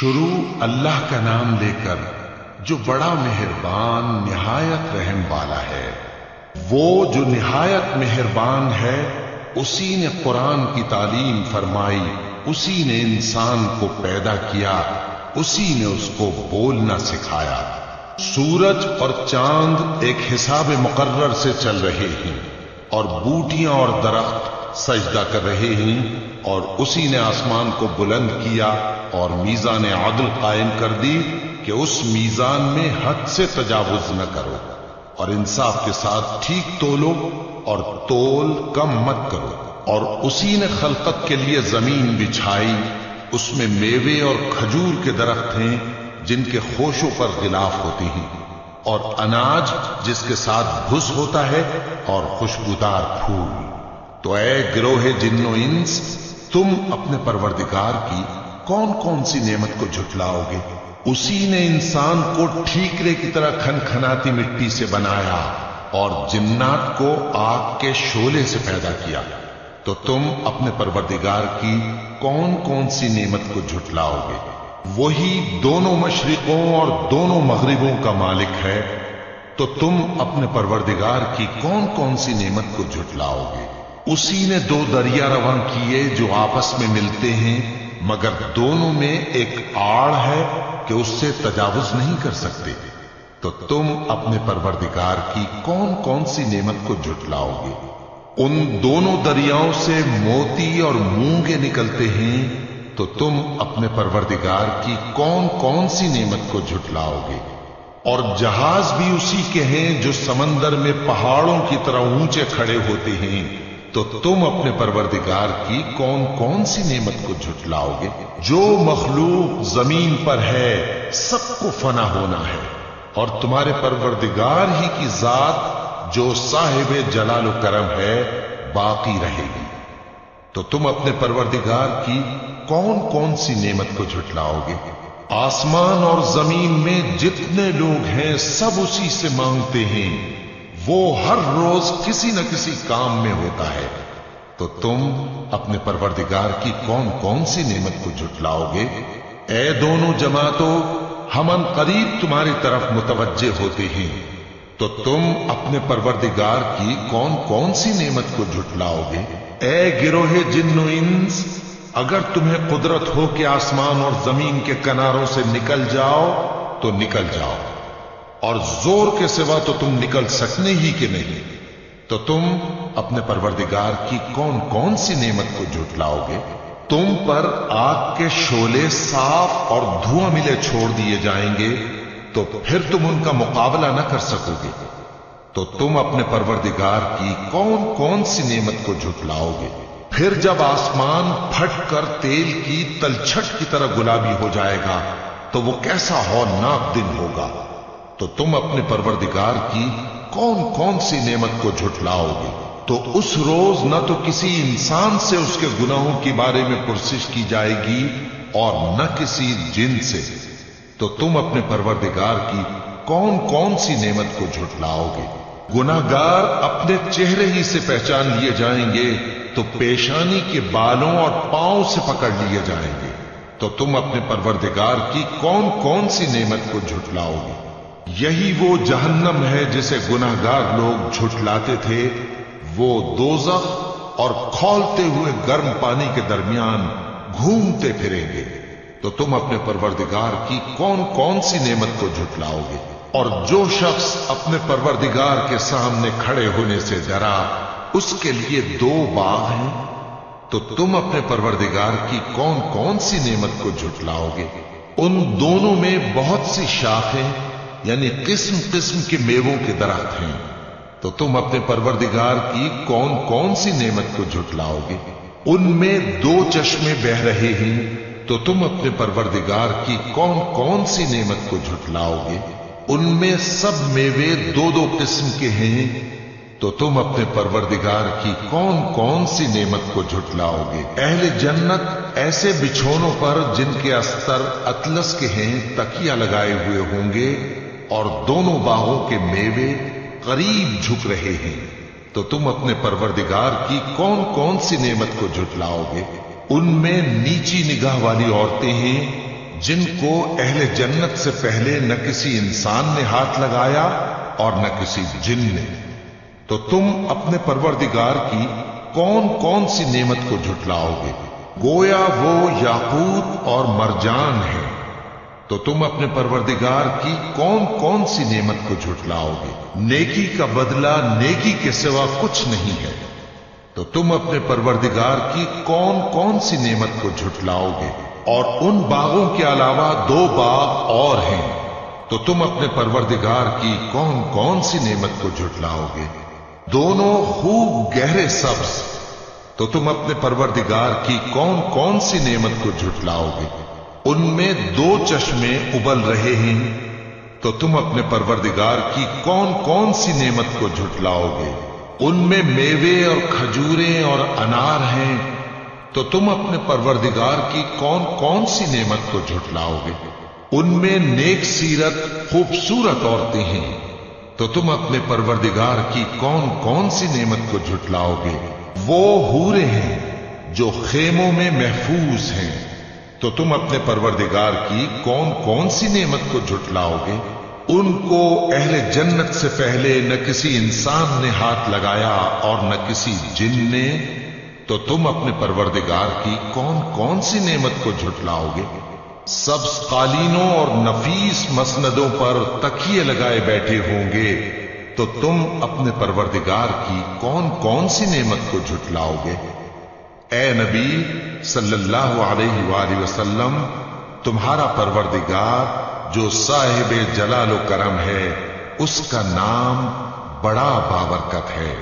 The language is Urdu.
شروع اللہ کا نام لے کر جو بڑا مہربان نہایت رحم والا ہے۔ وہ جو نہایت مہربان ہے، اسی نے قرآن کی تعلیم فرمائی، اسی نے انسان کو پیدا کیا، اسی نے اس کو بولنا سکھایا۔ سورج اور چاند ایک حساب مقرر سے چل رہے ہیں، اور بوٹیاں اور درخت سجدہ کر رہے ہیں، اور اسی نے آسمان کو بلند کیا اور میزان عدل قائم کر دی کہ اس میزان میں حد سے تجاوز نہ کرو، اور انصاف کے ساتھ ٹھیک تولو اور تول کم مت کرو۔ اور اسی نے خلقت کے لیے زمین بچھائی، اس میں میوے اور کھجور کے درخت ہیں جن کے خوشوں پر غلاف ہوتے ہیں، اور اناج جس کے ساتھ بھس ہوتا ہے، اور خوشبودار پھول۔ تو اے گروہ جن و انس، تم اپنے پروردگار کی کون کون سی نعمت کو جھٹلاؤ گے؟ اسی نے انسان کو ٹھیکرے کی طرح کھنکھناتی مٹی سے بنایا اور جنات کو آگ کے شعلے سے پیدا کیا، تو تم اپنے پروردگار کی کون کون سی نعمت کو جھٹلاؤ گے؟ وہی دونوں مشرقوں اور دونوں مغربوں کا مالک ہے، تو تم اپنے پروردگار کی کون کون سی نعمت کو جھٹلاؤ گے؟ اسی نے دو دریا رواں کیے جو آپس میں ملتے ہیں، مگر دونوں میں ایک آڑ ہے کہ اس سے تجاوز نہیں کر سکتے، تو تم اپنے پروردگار کی کون کون سی نعمت کو جھٹلاؤ گے؟ ان دونوں دریاؤں سے موتی اور مونگے نکلتے ہیں، تو تم اپنے پروردگار کی کون کون سی نعمت کو جھٹلاؤ گے؟ اور جہاز بھی اسی کے ہیں جو سمندر میں پہاڑوں کی طرح اونچے کھڑے ہوتے ہیں، تو تم اپنے پروردگار کی کون کون سی نعمت کو جھٹلاؤ گے؟ جو مخلوق زمین پر ہے سب کو فنا ہونا ہے، اور تمہارے پروردگار ہی کی ذات جو صاحب جلال و کرم ہے باقی رہے گی۔ تو تم اپنے پروردگار کی کون کون سی نعمت کو جھٹلاؤ گے؟ آسمان اور زمین میں جتنے لوگ ہیں سب اسی سے مانگتے ہیں، وہ ہر روز کسی نہ کسی کام میں ہوتا ہے، تو تم اپنے پروردگار کی کون کون سی نعمت کو جھٹلاؤ گے؟ اے دونوں جماعتوں، ہم ان قریب تمہاری طرف متوجہ ہوتے ہیں، تو تم اپنے پروردگار کی کون کون سی نعمت کو جھٹلاؤ گے؟ اے گروہ جن و انس، اگر تمہیں قدرت ہو کہ آسمان اور زمین کے کناروں سے نکل جاؤ تو نکل جاؤ، اور زور کے سوا تو تم نکل سکنے ہی کہ نہیں، تو تم اپنے پروردگار کی کون کون سی نعمت کو جھٹلاؤ گے؟ تم پر آگ کے شعلے صاف اور دھواں ملے چھوڑ دیے جائیں گے، تو پھر تم ان کا مقابلہ نہ کر سکو گے، تو تم اپنے پروردگار کی کون کون سی نعمت کو جھٹلاؤ گے؟ پھر جب آسمان پھٹ کر تیل کی تلچھٹ کی طرح گلابی ہو جائے گا تو وہ کیسا ہولناک دن ہوگا، تو تم اپنے پروردگار کی کون کون سی نعمت کو جھٹلاؤ گے؟ تو اس روز نہ تو کسی انسان سے اس کے گناہوں کے بارے میں پرسش کی جائے گی اور نہ کسی جن سے، تو تم اپنے پروردگار کی کون کون سی نعمت کو جھٹلاؤ گے؟ گناہگار اپنے چہرے ہی سے پہچان لیے جائیں گے، تو پیشانی کے بالوں اور پاؤں سے پکڑ لیے جائیں گے، تو تم اپنے پروردگار کی کون کون سی نعمت کو جھٹلاؤ گے؟ یہی وہ جہنم ہے جسے گناہگار لوگ جھٹلاتے تھے، وہ دوزخ اور کھولتے ہوئے گرم پانی کے درمیان گھومتے پھریں گے، تو تم اپنے پروردگار کی کون کون سی نعمت کو جھٹلاؤ گے؟ اور جو شخص اپنے پروردگار کے سامنے کھڑے ہونے سے ڈرا، اس کے لیے دو باغ ہیں، تو تم اپنے پروردگار کی کون کون سی نعمت کو جھٹلاؤ گے؟ ان دونوں میں بہت سی شاخیں یعنی قسم قسم کے میووں کے درخت ہیں، تو تم اپنے پروردگار کی کون کون سی نعمت کو جھٹلاؤ گے؟ ان میں دو چشمے بہ رہے ہیں، تو تم اپنے پروردگار کی کون کون سی نعمت کو جھٹلاؤ گے؟ ان میں سب میوے دو دو قسم کے ہیں، تو تم اپنے پروردگار کی کون کون سی نعمت کو جھٹلاؤ گے؟ اہل جنت ایسے بچھونوں پر جن کے استر اطلس کے ہیں تکیہ لگائے ہوئے ہوں گے، اور دونوں باغوں کے میوے قریب جھک رہے ہیں، تو تم اپنے پروردگار کی کون کون سی نعمت کو جھٹلاؤ گے؟ ان میں نیچی نگاہ والی عورتیں ہیں جن کو اہل جنت سے پہلے نہ کسی انسان نے ہاتھ لگایا اور نہ کسی جن نے، تو تم اپنے پروردگار کی کون کون سی نعمت کو جھٹلاؤ گے؟ گویا وہ یاقوت اور مرجان ہے، تو تم اپنے پروردگار کی کون کون سی نعمت کو جھٹلاؤ گے؟ نیکی کا بدلہ نیکی کے سوا کچھ نہیں ہے، تو تم اپنے پروردگار کی کون کون سی نعمت کو جھٹلاؤ گے؟ اور ان باغوں کے علاوہ 2 باغ اور ہیں، تو تم اپنے پروردگار کی کون کون سی نعمت کو جھٹلاؤ گے؟ دونوں خوب گہرے سبز، تو تم اپنے پروردگار کی کون کون سی نعمت کو جھٹلاؤ گے؟ ان میں 2 چشمے ابل رہے ہیں، تو تم اپنے پروردگار کی کون کون سی نعمت کو جھٹلاؤ گے؟ ان میں میوے اور کھجوریں اور انار ہیں، تو تم اپنے پروردگار کی کون کون سی نعمت کو جھٹلاؤ گے؟ ان میں نیک سیرت خوبصورت عورتیں ہیں، تو تم اپنے پروردگار کی کون کون سی نعمت کو جھٹلاؤ گے؟ وہ حوریں ہیں جو خیموں میں محفوظ ہیں، تو تم اپنے پروردگار کی کون کون سی نعمت کو جھٹلاؤ گے؟ ان کو اہل جنت سے پہلے نہ کسی انسان نے ہاتھ لگایا اور نہ کسی جن نے، تو تم اپنے پروردگار کی کون کون سی نعمت کو جھٹلاؤ گے؟ سبز قالینوں اور نفیس مسندوں پر تکیے لگائے بیٹھے ہوں گے، تو تم اپنے پروردگار کی کون کون سی نعمت کو جھٹلاؤ گے؟ اے نبی صلی اللہ علیہ وآلہ وسلم، تمہارا پروردگار جو صاحب جلال و کرم ہے، اس کا نام بڑا بابرکت ہے۔